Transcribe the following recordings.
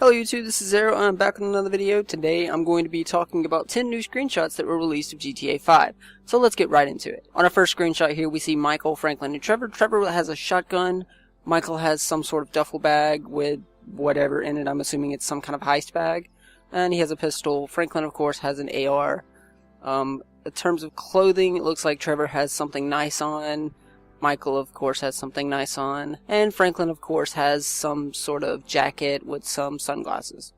Hello YouTube, this is Xero, and I'm back with another video. Today I'm going to be talking about 10 new screenshots that were released of GTA 5. So let's get right into it. On our first screenshot here we see Michael, Franklin, and Trevor. Trevor has a shotgun. Michael has some sort of duffel bag with whatever in it. I'm assuming it's some kind of heist bag. And he has a pistol. Franklin, of course, has an AR. In terms of clothing, it looks like Trevor has something nice on. Michael, of course, has something nice on. And Franklin, of course, has some sort of jacket with some sunglasses.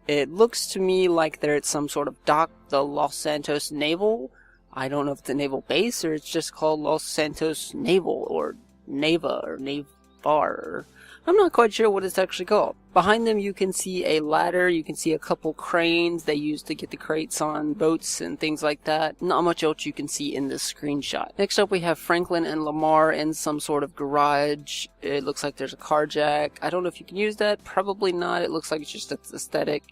It looks to me like they're at some sort of dock, the Los Santos Naval. I don't know if it's a naval base or it's just called Los Santos Naval or Nava or Navar. I'm not quite sure what it's actually called. Behind them you can see a ladder, you can see a couple cranes they use to get the crates on boats and things like that. Not much else you can see in this screenshot. Next up we have Franklin and Lamar in some sort of garage. It looks like there's a car jack. I don't know if you can use that, probably not. It looks like it's just aesthetic.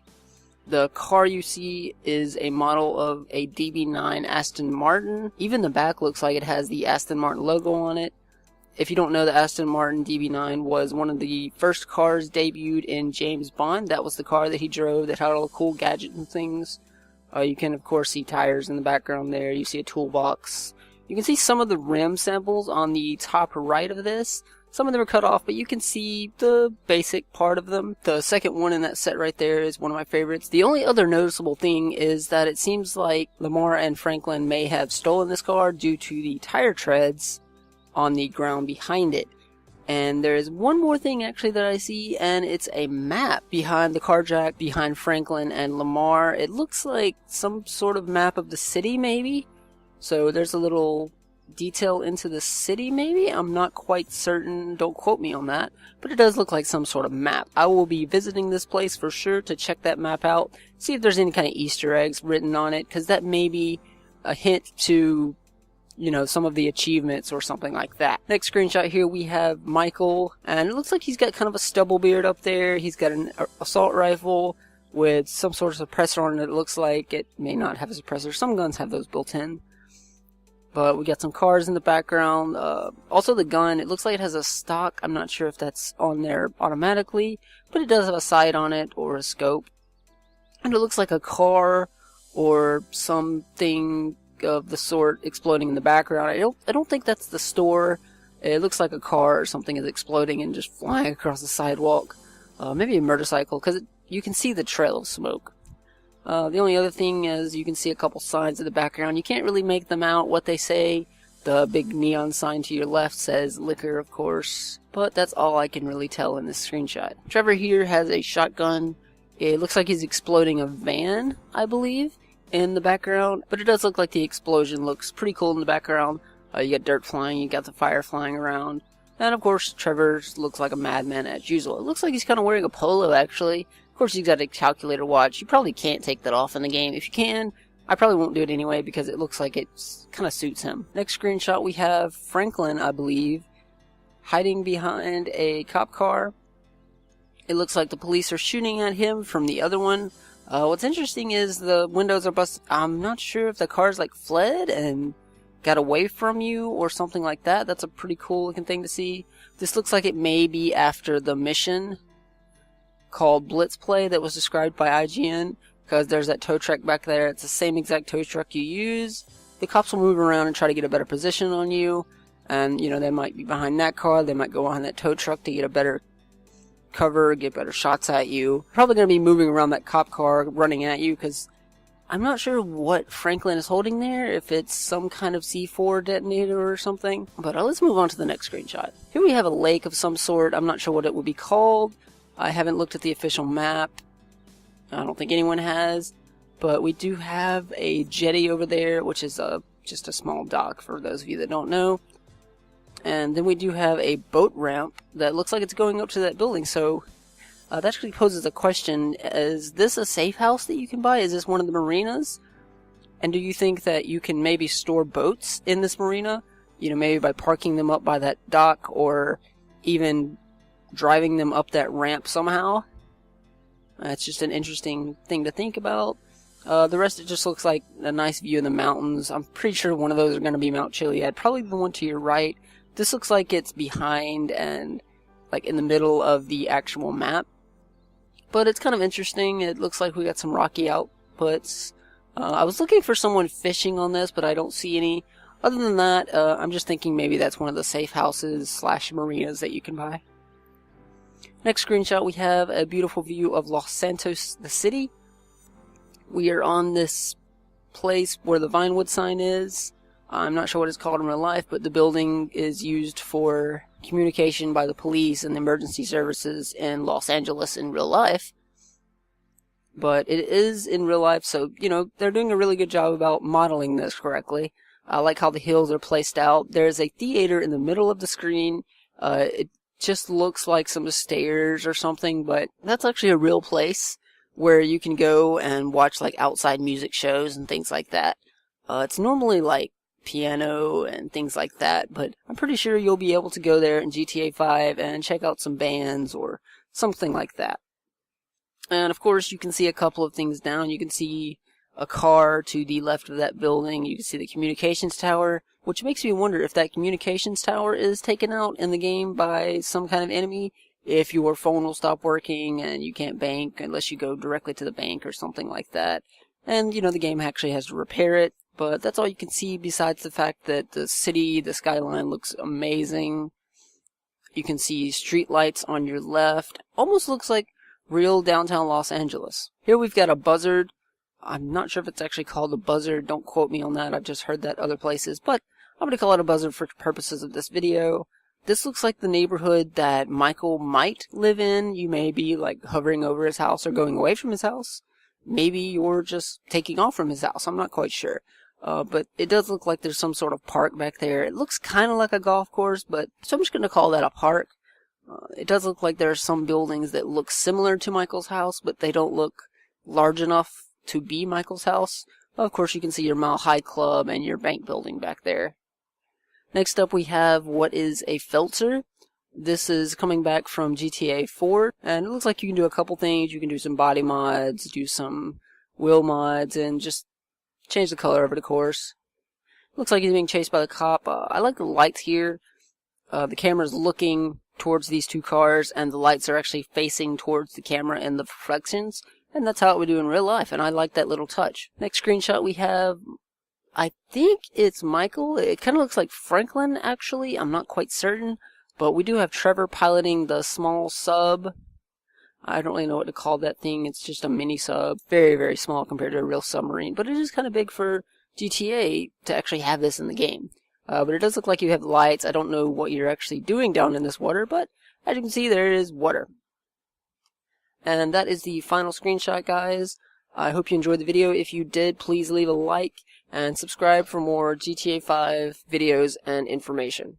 The car you see is a model of a DB9 Aston Martin. Even the back looks like it has the Aston Martin logo on it. If you don't know, the Aston Martin DB9 was one of the first cars debuted in James Bond. That was the car that he drove that had all the cool gadgets and things. You can, of course, see tires in the background there. You see a toolbox. You can see some of the rim samples on the top right of this. Some of them are cut off, but you can see the basic part of them. The second one in that set right there is one of my favorites. The only other noticeable thing is that it seems like Lamar and Franklin may have stolen this car due to the tire treads on the ground behind it. And there is one more thing actually that I see, and it's a map behind the car jack behind Franklin and Lamar. It looks like some sort of map of the city maybe. So there's a little detail into the city maybe. I'm not quite certain, don't quote me on that, but it does look like some sort of map. I will be visiting this place for sure to check that map out, see if there's any kind of Easter eggs written on it, because that may be a hint to, you know, some of the achievements or something like that. Next screenshot here we have Michael, and it looks like he's got kind of a stubble beard up there. He's got an assault rifle with some sort of suppressor on it. It looks like it may not have a suppressor. Some guns have those built in. But we got some cars in the background. Also the gun, it looks like it has a stock. I'm not sure if that's on there automatically, but it does have a sight on it or a scope. And it looks like a car or something of the sort exploding in the background. I don't think that's the store. It looks like a car or something is exploding and just flying across the sidewalk. Maybe a motorcycle, because you can see the trail of smoke. The only other thing is you can see a couple signs in the background. You can't really make them out what they say. The big neon sign to your left says liquor, of course, but that's all I can really tell in this screenshot. Trevor here has a shotgun. It looks like he's exploding a van, I believe, in the background, but it does look like the explosion looks pretty cool in the background. You got dirt flying, you got the fire flying around, and of course Trevor looks like a madman as usual. It looks like he's kind of wearing a polo actually. Of course he's got a calculator watch. You probably can't take that off in the game. If you can, I probably won't do it anyway because it looks like it kind of suits him. Next screenshot we have Franklin, I believe, hiding behind a cop car. It looks like the police are shooting at him from the other one. What's interesting is the windows are busted. I'm not sure if the car's like fled and got away from you or something like that. That's a pretty cool looking thing to see. This looks like it may be after the mission called Blitz Play that was described by IGN, because there's that tow truck back there. It's the same exact tow truck you use. The cops will move around and try to get a better position on you, and you know, they might be behind that car, they might go behind that tow truck to get a better cover, get better shots at you. Probably going to be moving around that cop car, running at you, because I'm not sure what Franklin is holding there, if it's some kind of C4 detonator or something. But let's move on to the next screenshot. Here we have a lake of some sort. I'm not sure what it would be called. I haven't looked at the official map. I don't think anyone has. But we do have a jetty over there, which is just a small dock for those of you that don't know. And then we do have a boat ramp that looks like it's going up to that building. So that actually poses a question. Is this a safe house that you can buy? Is this one of the marinas? And do you think that you can maybe store boats in this marina? You know, maybe by parking them up by that dock or even driving them up that ramp somehow? It's just an interesting thing to think about. The rest, it just looks like a nice view of the mountains. I'm pretty sure one of those are going to be Mount Chiliad. Probably the one to your right. This looks like it's behind and like in the middle of the actual map. but it's kind of interesting. It looks like we got some rocky outputs. I was looking for someone fishing on this, but I don't see any. Other than that, I'm just thinking maybe that's one of the safe houses / marinas that you can buy. Next screenshot, we have a beautiful view of Los Santos, the city. We are on this place where the Vinewood sign is. I'm not sure what it's called in real life, but the building is used for communication by the police and the emergency services in Los Angeles in real life. But it is in real life, so, you know, they're doing a really good job about modeling this correctly. I like how the hills are placed out. There's a theater in the middle of the screen. It just looks like some stairs or something, but that's actually a real place where you can go and watch like outside music shows and things like that. It's normally like piano and things like that, but I'm pretty sure you'll be able to go there in GTA 5 and check out some bands or something like that. And of course you can see a couple of things down. You can see a car to the left of that building. You can see the communications tower, which makes me wonder if that communications tower is taken out in the game by some kind of enemy. If your phone will stop working and you can't bank unless you go directly to the bank or something like that. And, you know, the game actually has to repair it. But that's all you can see besides the fact that the city, the skyline looks amazing. You can see street lights on your left. Almost looks like real downtown Los Angeles. Here we've got a buzzard. I'm not sure if it's actually called a buzzard. Don't quote me on that. I've just heard that other places. But I'm going to call it a buzzard for purposes of this video. This looks like the neighborhood that Michael might live in. You may be like hovering over his house or going away from his house. Maybe you're just taking off from his house. I'm not quite sure. But it does look like there's some sort of park back there. It looks kind of like a golf course, but so I'm just going to call that a park. It does look like there are some buildings that look similar to Michael's house, but they don't look large enough to be Michael's house. Of course, you can see your Mile High Club and your bank building back there. Next up, we have what is a filter. This is coming back from GTA 4, and it looks like you can do a couple things. You can do some body mods, do some wheel mods, and just change the color of it, of course. Looks like he's being chased by the cop. I like the lights here. The camera's looking towards these two cars, and the lights are actually facing towards the camera and the reflections. And that's how it would do in real life, and I like that little touch. Next screenshot we have, I think it's Michael. It kind of looks like Franklin, actually. I'm not quite certain. But we do have Trevor piloting the small sub. I don't really know what to call that thing. It's just a mini sub. Very, very small compared to a real submarine. But it is kind of big for GTA to actually have this in the game. But it does look like you have lights. I don't know what you're actually doing down in this water, but as you can see, there is water. And that is the final screenshot, guys. I hope you enjoyed the video. If you did, please leave a like and subscribe for more GTA 5 videos and information.